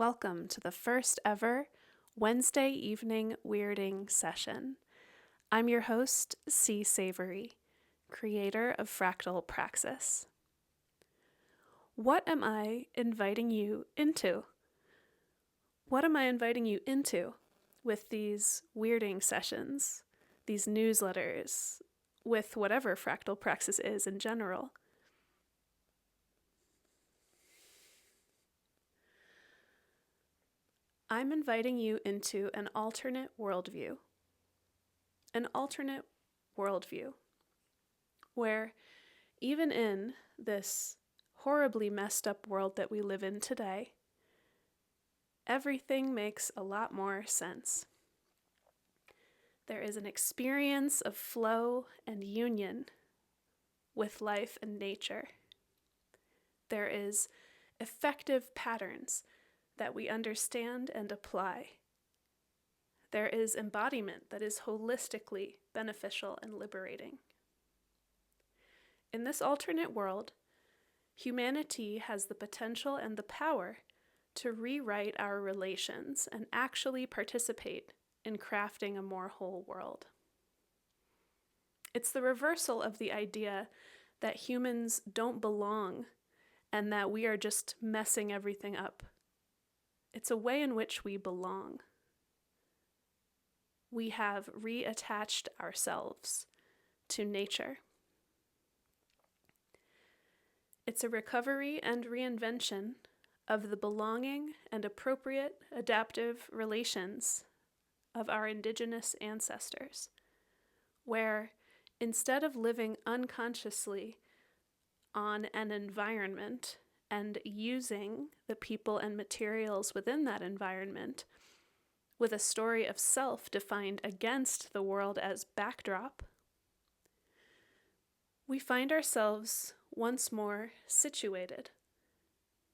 Welcome to the first ever Wednesday evening weirding session. I'm your host, C. Savory, creator of Fractal Praxis. What am I inviting you into? What am I inviting you into with these weirding sessions, these newsletters, with whatever Fractal Praxis is in general? I'm inviting you into an alternate worldview. An alternate worldview where even in this horribly messed up world that we live in today, everything makes a lot more sense. There is an experience of flow and union with life and nature. There is effective patterns that we understand and apply. There is embodiment that is holistically beneficial and liberating. In this alternate world, humanity has the potential and the power to rewrite our relations and actually participate in crafting a more whole world. It's the reversal of the idea that humans don't belong and that we are just messing everything up. It's a way in which we belong. We have reattached ourselves to nature. It's a recovery and reinvention of the belonging and appropriate adaptive relations of our indigenous ancestors, where instead of living unconsciously on an environment and using the people and materials within that environment with a story of self defined against the world as backdrop, we find ourselves once more situated,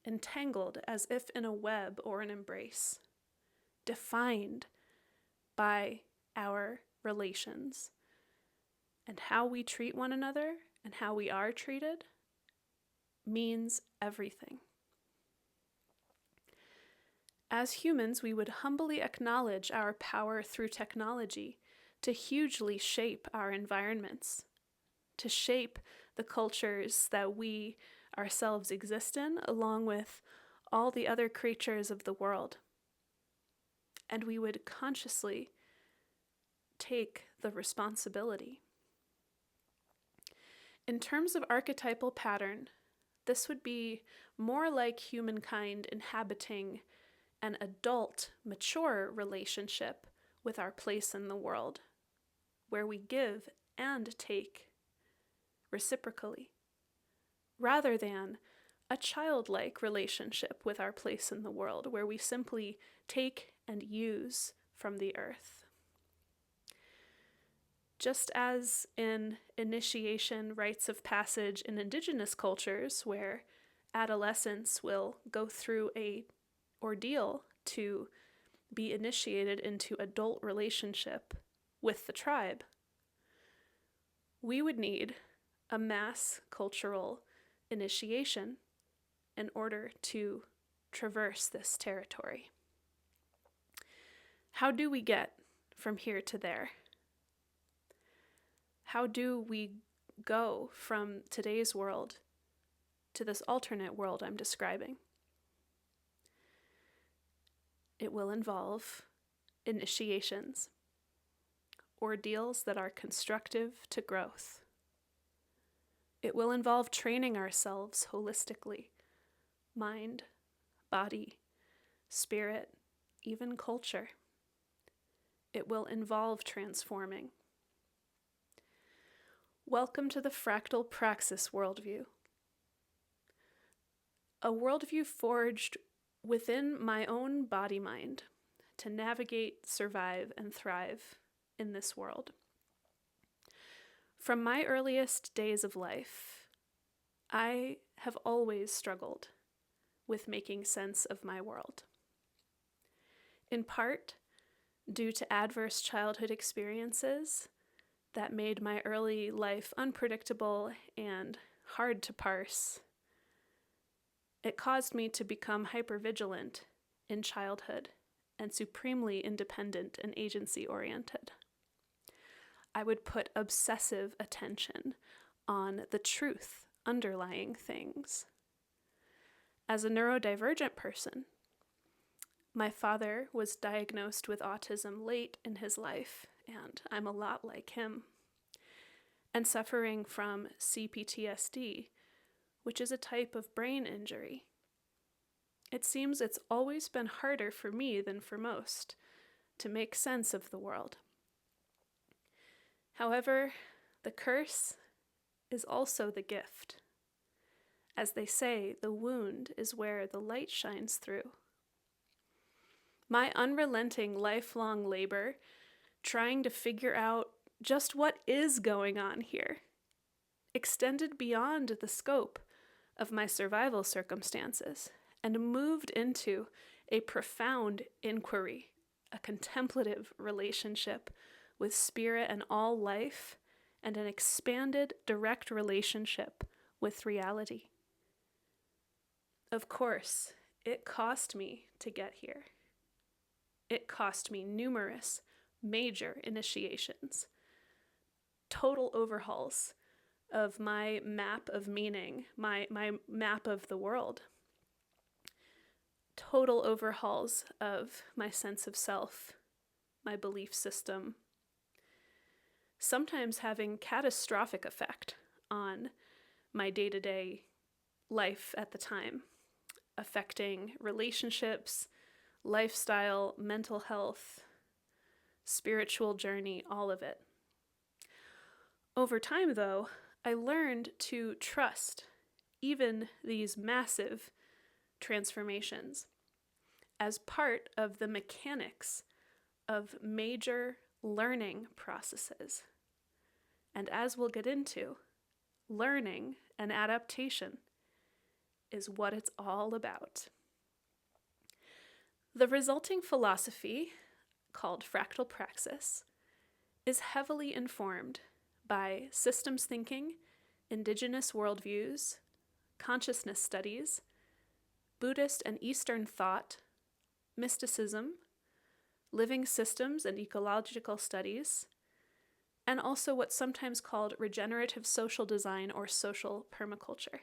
entangled as if in a web or an embrace, defined by our relations and how we treat one another and how we are treated means everything. As humans, we would humbly acknowledge our power through technology to hugely shape our environments, to shape the cultures that we ourselves exist in, along with all the other creatures of the world. And we would consciously take the responsibility. In terms of archetypal pattern, this would be more like humankind inhabiting an adult, mature relationship with our place in the world, where we give and take reciprocally, rather than a childlike relationship with our place in the world, where we simply take and use from the earth. Just as in initiation rites of passage in indigenous cultures, where adolescents will go through an ordeal to be initiated into adult relationship with the tribe, we would need a mass cultural initiation in order to traverse this territory. How do we get from here to there? How do we go from today's world to this alternate world I'm describing? It will involve initiations, ordeals that are constructive to growth. It will involve training ourselves holistically, mind, body, spirit, even culture. It will involve transforming. Welcome to the Fractal Praxis worldview. A worldview forged within my own body-mind to navigate, survive, and thrive in this world. From my earliest days of life, I have always struggled with making sense of my world. In part, due to adverse childhood experiences that made my early life unpredictable and hard to parse. It caused me to become hypervigilant in childhood and supremely independent and agency-oriented. I would put obsessive attention on the truth underlying things. As a neurodivergent person, my father was diagnosed with autism late in his life, and I'm a lot like him, and suffering from CPTSD, which is a type of brain injury. It seems it's always been harder for me than for most to make sense of the world. However, the curse is also the gift. As they say, the wound is where the light shines through. My unrelenting lifelong labor trying to figure out just what is going on here extended beyond the scope of my survival circumstances and moved into a profound inquiry, a contemplative relationship with spirit and all life, and an expanded, direct relationship with reality. Of course, it cost me to get here. It cost me numerous major initiations, total overhauls of my map of meaning, my map of the world, total overhauls of my sense of self, my belief system, sometimes having catastrophic effect on my day-to-day life at the time, affecting relationships, lifestyle, mental health, spiritual journey, all of it. Over time, though, I learned to trust even these massive transformations as part of the mechanics of major learning processes. And as we'll get into, learning and adaptation is what it's all about. The resulting philosophy, called Fractal Praxis, is heavily informed by systems thinking, indigenous worldviews, consciousness studies, Buddhist and Eastern thought, mysticism, living systems and ecological studies, and also what's sometimes called regenerative social design or social permaculture.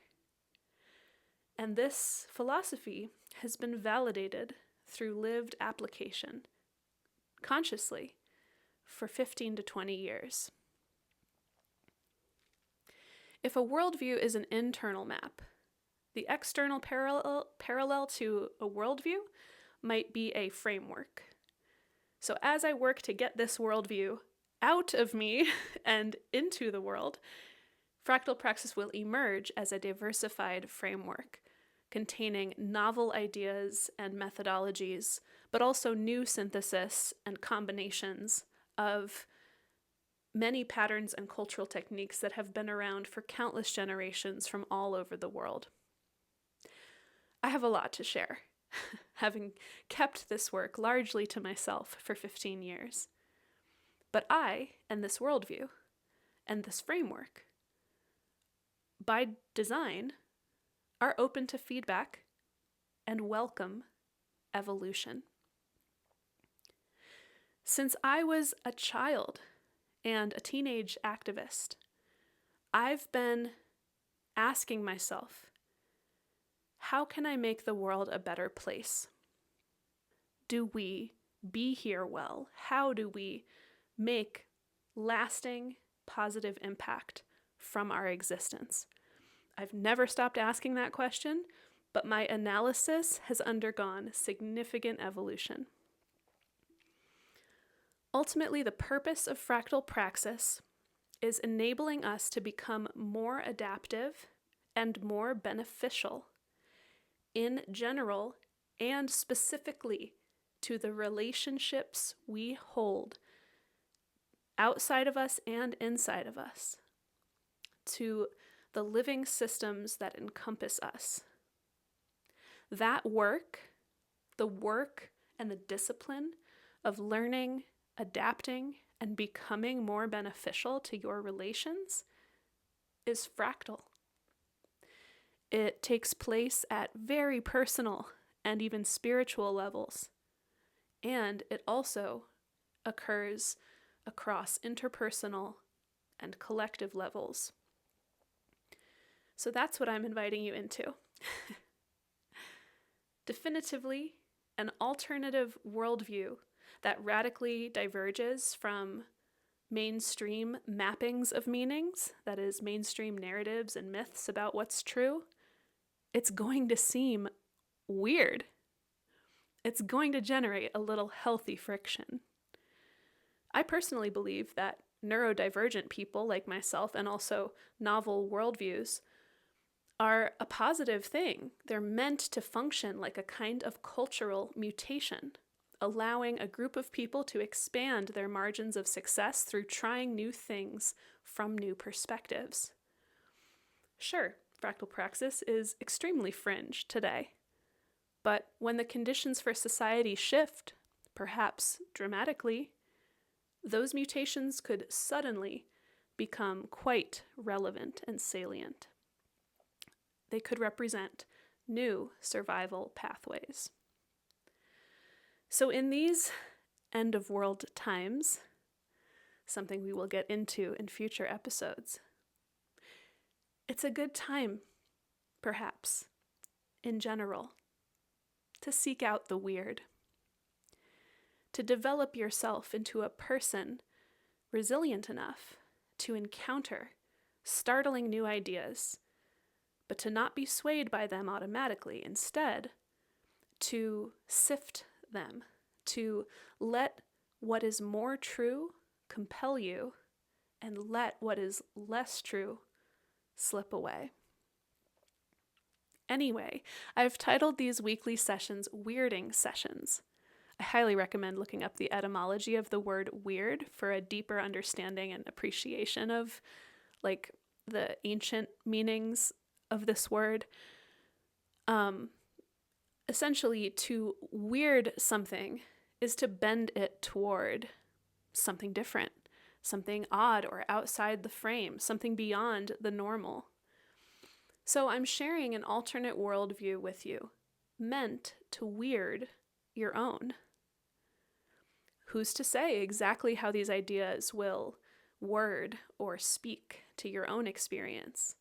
And this philosophy has been validated through lived application, consciously, for 15 to 20 years. If a worldview is an internal map, the external parallel to a worldview might be a framework. So as I work to get this worldview out of me and into the world, Fractal Praxis will emerge as a diversified framework containing novel ideas and methodologies, but also new synthesis and combinations of many patterns and cultural techniques that have been around for countless generations from all over the world. I have a lot to share, having kept this work largely to myself for 15 years. But I, and this worldview, and this framework, by design, are open to feedback and welcome evolution. Since I was a child and a teenage activist, I've been asking myself, how can I make the world a better place? Do we be here well? How do we make lasting positive impact from our existence? I've never stopped asking that question, but my analysis has undergone significant evolution. Ultimately, the purpose of Fractal Praxis is enabling us to become more adaptive and more beneficial in general and specifically to the relationships we hold outside of us and inside of us, to the living systems that encompass us. That work, the work and the discipline of learning, adapting, and becoming more beneficial to your relations is fractal. It takes place at very personal and even spiritual levels. And it also occurs across interpersonal and collective levels. So that's what I'm inviting you into. Definitively, an alternative worldview that radically diverges from mainstream mappings of meanings, that is, mainstream narratives and myths about what's true, it's going to seem weird. It's going to generate a little healthy friction. I personally believe that neurodivergent people like myself, and also novel worldviews, are a positive thing. They're meant to function like a kind of cultural mutation, allowing a group of people to expand their margins of success through trying new things from new perspectives. Sure, fractal praxis is extremely fringe today, but when the conditions for society shift, perhaps dramatically, those mutations could suddenly become quite relevant and salient. They could represent new survival pathways. So in these end-of-world times, something we will get into in future episodes, it's a good time, perhaps, in general, to seek out the weird, to develop yourself into a person resilient enough to encounter startling new ideas, but to not be swayed by them automatically. Instead, to sift them, to let what is more true compel you, and let what is less true slip away. Anyway, I've titled these weekly sessions Weirding Sessions. I highly recommend looking up the etymology of the word weird for a deeper understanding and appreciation of the ancient meanings of this word. Essentially, to weird something is to bend it toward something different, something odd or outside the frame, something beyond the normal. So I'm sharing an alternate worldview with you, meant to weird your own. Who's to say exactly how these ideas will word or speak to your own experience?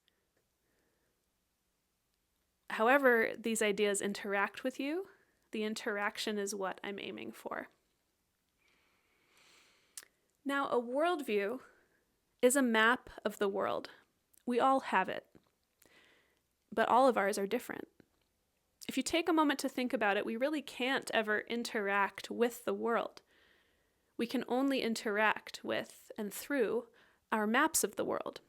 However these ideas interact with you, the interaction is what I'm aiming for. Now, a worldview is a map of the world. We all have it, but all of ours are different. If you take a moment to think about it, we really can't ever interact with the world. We can only interact with and through our maps of the world.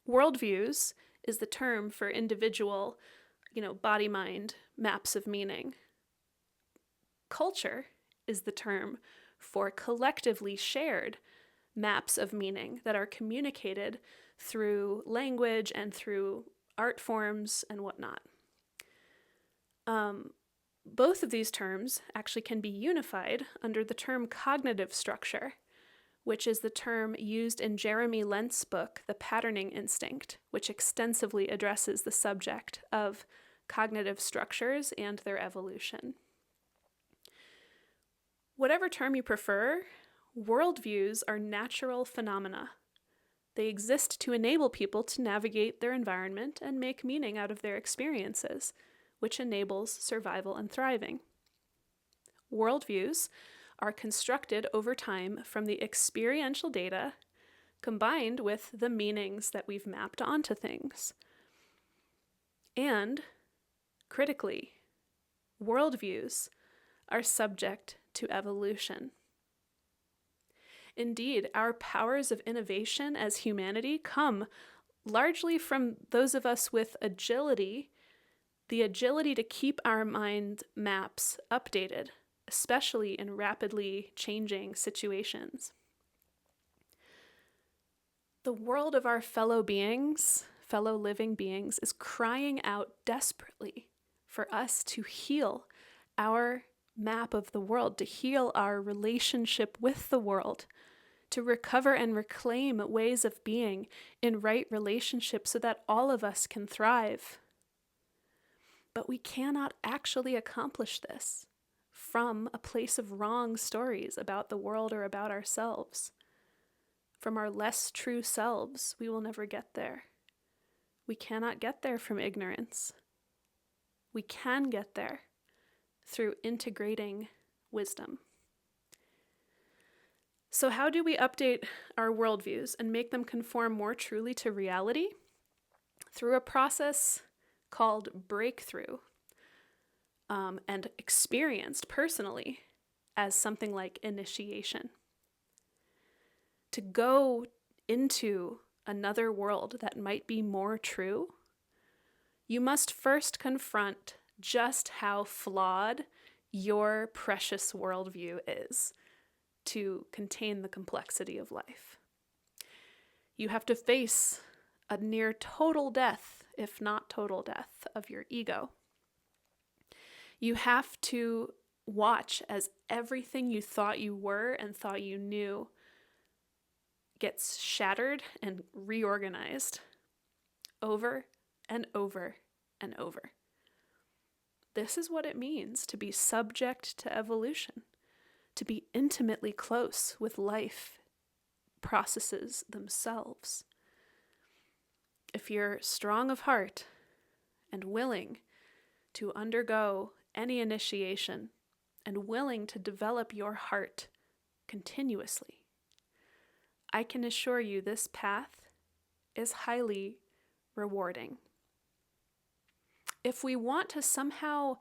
Worldviews is the term for individual, body-mind maps of meaning. Culture is the term for collectively shared maps of meaning that are communicated through language and through art forms and whatnot. Both of these terms actually can be unified under the term cognitive structure, which is the term used in Jeremy Lent's book, The Patterning Instinct, which extensively addresses the subject of cognitive structures and their evolution. Whatever term you prefer, worldviews are natural phenomena. They exist to enable people to navigate their environment and make meaning out of their experiences, which enables survival and thriving. Worldviews are constructed over time from the experiential data combined with the meanings that we've mapped onto things. And, critically, worldviews are subject to evolution. Indeed, our powers of innovation as humanity come largely from those of us with agility, the agility to keep our mind maps updated, especially in rapidly changing situations. The world of our fellow living beings, is crying out desperately for us to heal our map of the world, to heal our relationship with the world, to recover and reclaim ways of being in right relationship so that all of us can thrive. But we cannot actually accomplish this from a place of wrong stories about the world or about ourselves. From our less true selves, we will never get there. We cannot get there from ignorance. We can get there through integrating wisdom. So how do we update our worldviews and make them conform more truly to reality? Through a process called breakthrough, and experienced personally as something like initiation. To go into another world that might be more true, you must first confront just how flawed your precious worldview is to contain the complexity of life. You have to face a near total death, if not total death, of your ego. You have to watch as everything you thought you were and thought you knew gets shattered and reorganized over and over and over. This is what it means to be subject to evolution, to be intimately close with life processes themselves. If you're strong of heart and willing to undergo any initiation and willing to develop your heart continuously, I can assure you this path is highly rewarding. If we want to somehow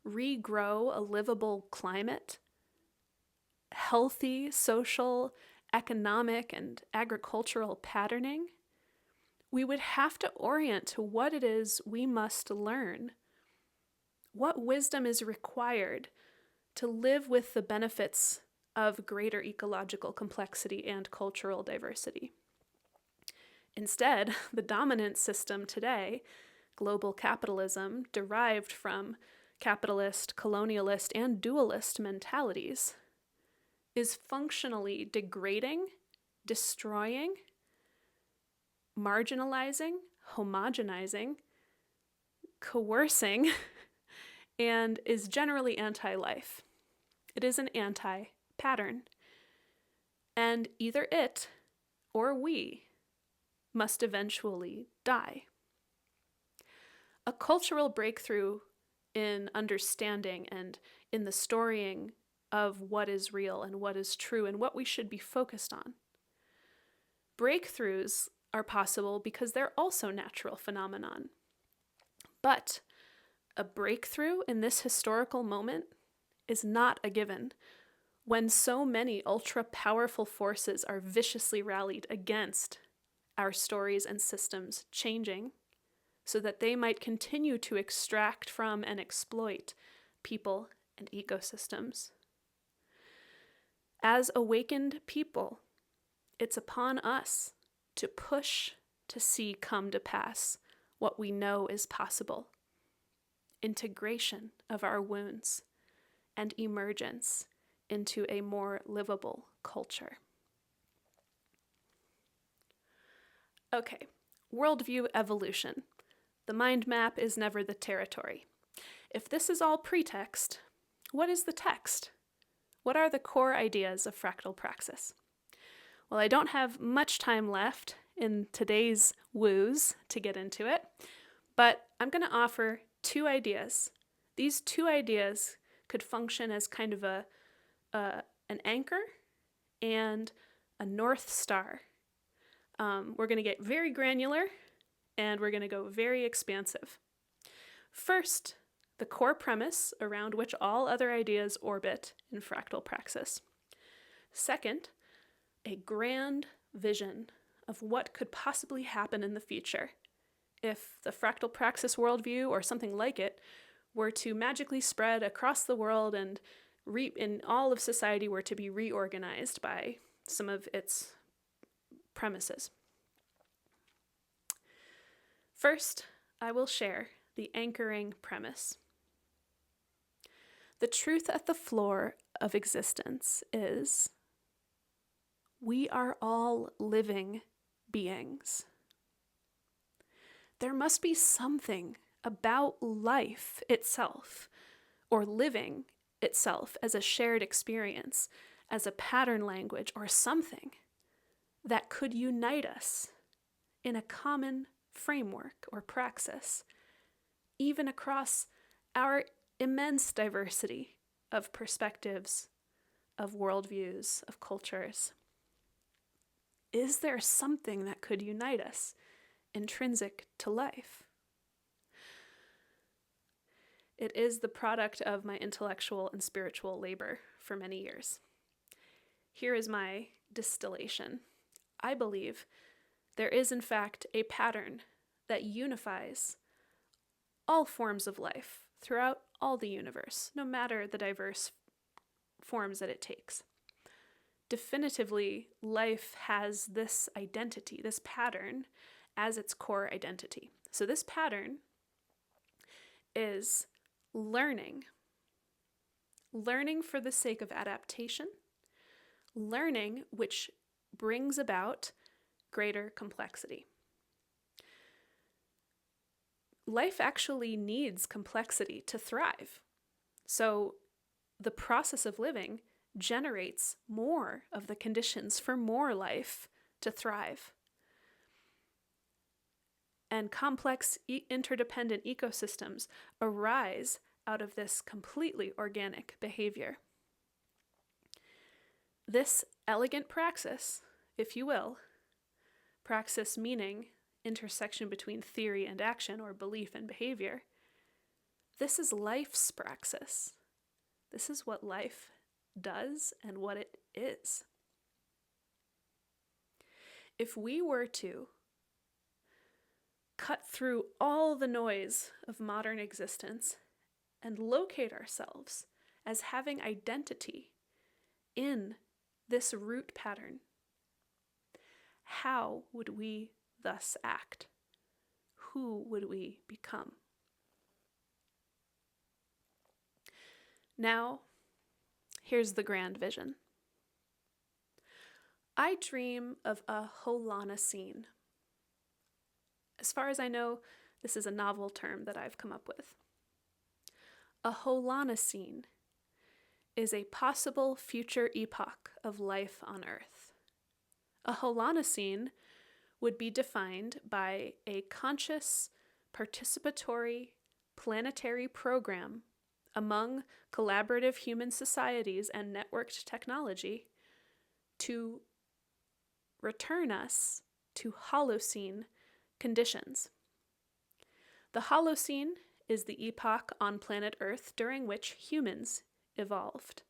regrow a livable climate, healthy social, economic, and agricultural patterning, we would have to orient to what it is we must learn. What wisdom is required to live with the benefits of greater ecological complexity and cultural diversity? Instead, the dominant system today, global capitalism, derived from capitalist, colonialist, and dualist mentalities, is functionally degrading, destroying, marginalizing, homogenizing, coercing, and is generally anti-life. It is an anti-pattern. And either it or we must eventually die. A cultural breakthrough in understanding and in the storying of what is real and what is true and what we should be focused on. Breakthroughs are possible because they're also natural phenomenon. But a breakthrough in this historical moment is not a given when so many ultra-powerful forces are viciously rallied against our stories and systems changing so that they might continue to extract from and exploit people and ecosystems. As awakened people, it's upon us to push to see come to pass what we know is possible. Integration of our wounds and emergence into a more livable culture. Okay, worldview evolution. The mind map is never the territory. If this is all pretext, what is the text? What are the core ideas of fractal praxis? Well, I don't have much time left in today's WEWS to get into it, but I'm going to offer two ideas. These two ideas could function as kind of an anchor and a North Star. We're going to get very granular and we're going to go very expansive. First, the core premise around which all other ideas orbit in fractal praxis. Second, a grand vision of what could possibly happen in the future if the fractal praxis worldview or something like it were to magically spread across the world and in all of society were to be reorganized by some of its premises. First, I will share the anchoring premise. The truth at the floor of existence is we are all living beings. There must be something about life itself, or living itself as a shared experience, as a pattern language or something that could unite us in a common framework or praxis, even across our immense diversity of perspectives, of worldviews, of cultures. Is there something that could unite us, intrinsic to life? It is the product of my intellectual and spiritual labor for many years. Here is my distillation. I believe there is, in fact, a pattern that unifies all forms of life throughout all the universe, no matter the diverse forms that it takes. Definitively, life has this identity, this pattern, as its core identity. So this pattern is learning for the sake of adaptation, learning which brings about greater complexity. Life actually needs complexity to thrive. So the process of living generates more of the conditions for more life to thrive. And complex interdependent ecosystems arise out of this completely organic behavior. This elegant praxis, if you will, praxis meaning intersection between theory and action or belief and behavior, this is life's praxis. This is what life does and what it is. If we were to cut through all the noise of modern existence and locate ourselves as having identity in this root pattern, how would we thus act? Who would we become? Now, here's the grand vision. I dream of a Holonocene. As far as I know, this is a novel term that I've come up with. A Holonocene is a possible future epoch of life on Earth. A Holonocene would be defined by a conscious, participatory, planetary program among collaborative human societies and networked technology to return us to Holocene conditions. The Holocene is the epoch on planet Earth during which humans evolved,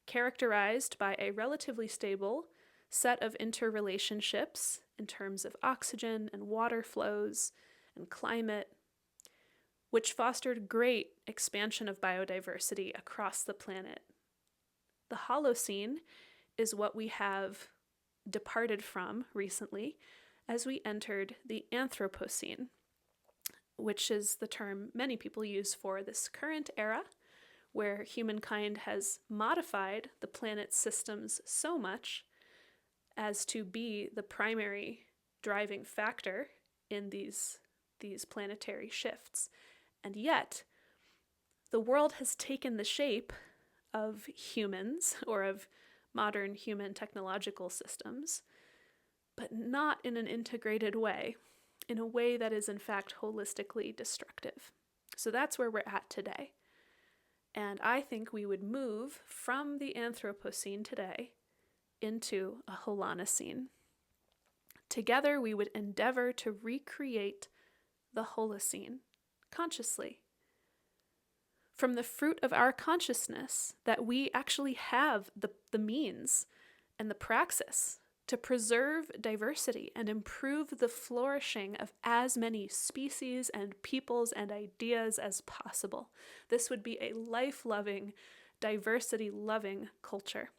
characterized by a relatively stable set of interrelationships in terms of oxygen and water flows and climate, which fostered great expansion of biodiversity across the planet. The Holocene is what we have departed from recently as we entered the Anthropocene, which is the term many people use for this current era, where humankind has modified the planet's systems so much as to be the primary driving factor in these planetary shifts. And yet, the world has taken the shape of humans, or of modern human technological systems, but not in an integrated way, in a way that is in fact holistically destructive. So that's where we're at today. And I think we would move from the Anthropocene today into a Holonocene. Together, we would endeavor to recreate the Holocene consciously. From the fruit of our consciousness, that we actually have the means and the praxis to preserve diversity and improve the flourishing of as many species and peoples and ideas as possible. This would be a life-loving, diversity-loving culture.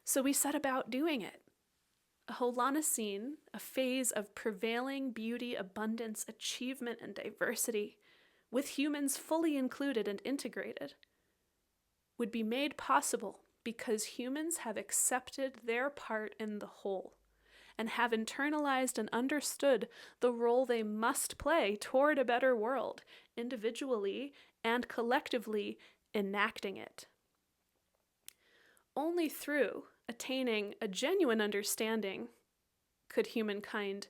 So we set about doing it. A Holonocene, a phase of prevailing beauty, abundance, achievement, and diversity, with humans fully included and integrated, would be made possible because humans have accepted their part in the whole and have internalized and understood the role they must play toward a better world, individually and collectively enacting it. Only through attaining a genuine understanding could humankind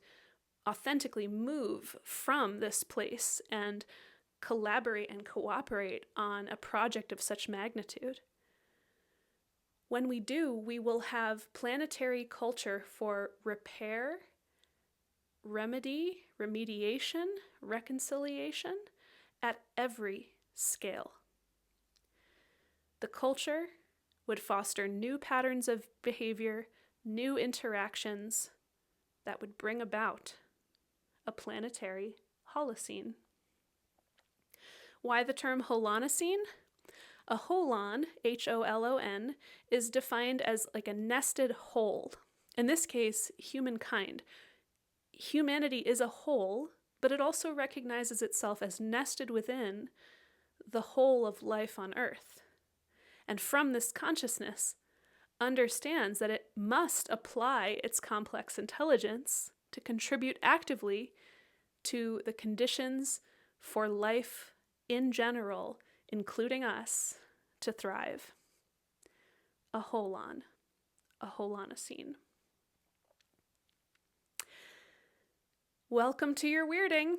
authentically move from this place and collaborate and cooperate on a project of such magnitude. When we do, we will have planetary culture for repair, remedy, remediation, reconciliation at every scale. The culture would foster new patterns of behavior, new interactions that would bring about a planetary Holocene. Why the term Holonocene? A holon, Holon, is defined as like a nested whole. In this case, humankind. Humanity is a whole, but it also recognizes itself as nested within the whole of life on Earth. And from this consciousness, understands that it must apply its complex intelligence to contribute actively to the conditions for life in general, including us, to thrive. A holon, a Holonocene. Welcome to your weirding.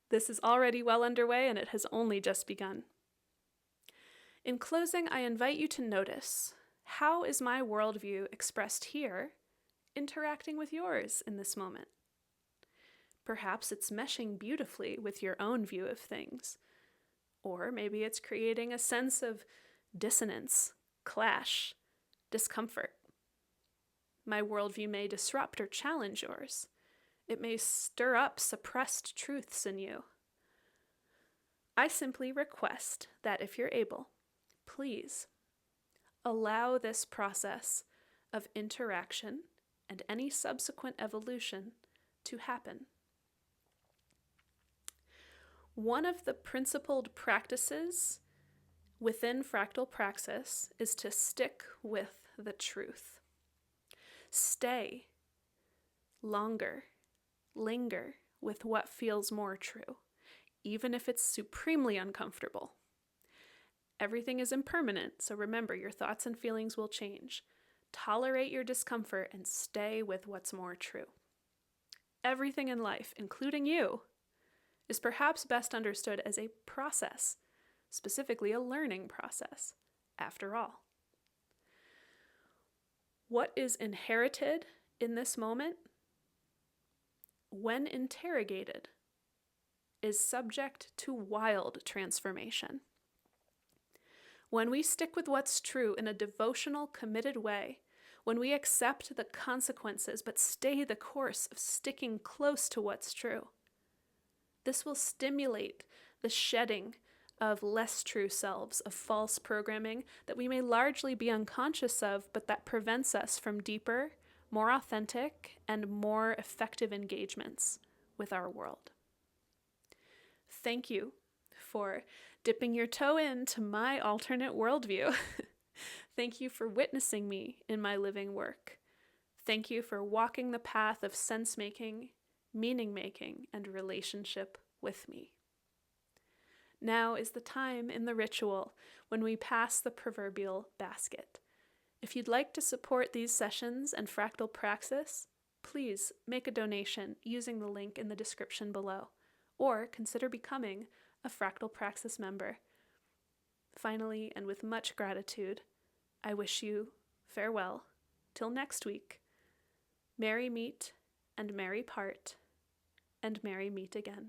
This is already well underway and it has only just begun. In closing, I invite you to notice, how is my worldview expressed here interacting with yours in this moment? Perhaps it's meshing beautifully with your own view of things. Or maybe it's creating a sense of dissonance, clash, discomfort. My worldview may disrupt or challenge yours. It may stir up suppressed truths in you. I simply request that if you're able, please allow this process of interaction and any subsequent evolution to happen. One of the principled practices within Fractal Praxis is to stick with the truth. Stay longer, linger with what feels more true, even if it's supremely uncomfortable. Everything is impermanent, so remember, your thoughts and feelings will change. Tolerate your discomfort and stay with what's more true. Everything in life, including you, is perhaps best understood as a process, specifically a learning process, after all. What is inherited in this moment, when interrogated, is subject to wild transformation. When we stick with what's true in a devotional, committed way, when we accept the consequences but stay the course of sticking close to what's true, this will stimulate the shedding of less true selves, of false programming that we may largely be unconscious of, but that prevents us from deeper, more authentic, and more effective engagements with our world. Thank you for dipping your toe into my alternate worldview. Thank you for witnessing me in my living work. Thank you for walking the path of sense-making, meaning-making, and relationship with me. Now is the time in the ritual when we pass the proverbial basket. If you'd like to support these sessions and Fractal Praxis, please make a donation using the link in the description below, or consider becoming a Fractal Praxis member. Finally, and with much gratitude, I wish you farewell till next week. Merry meet and merry part, and merry meet again.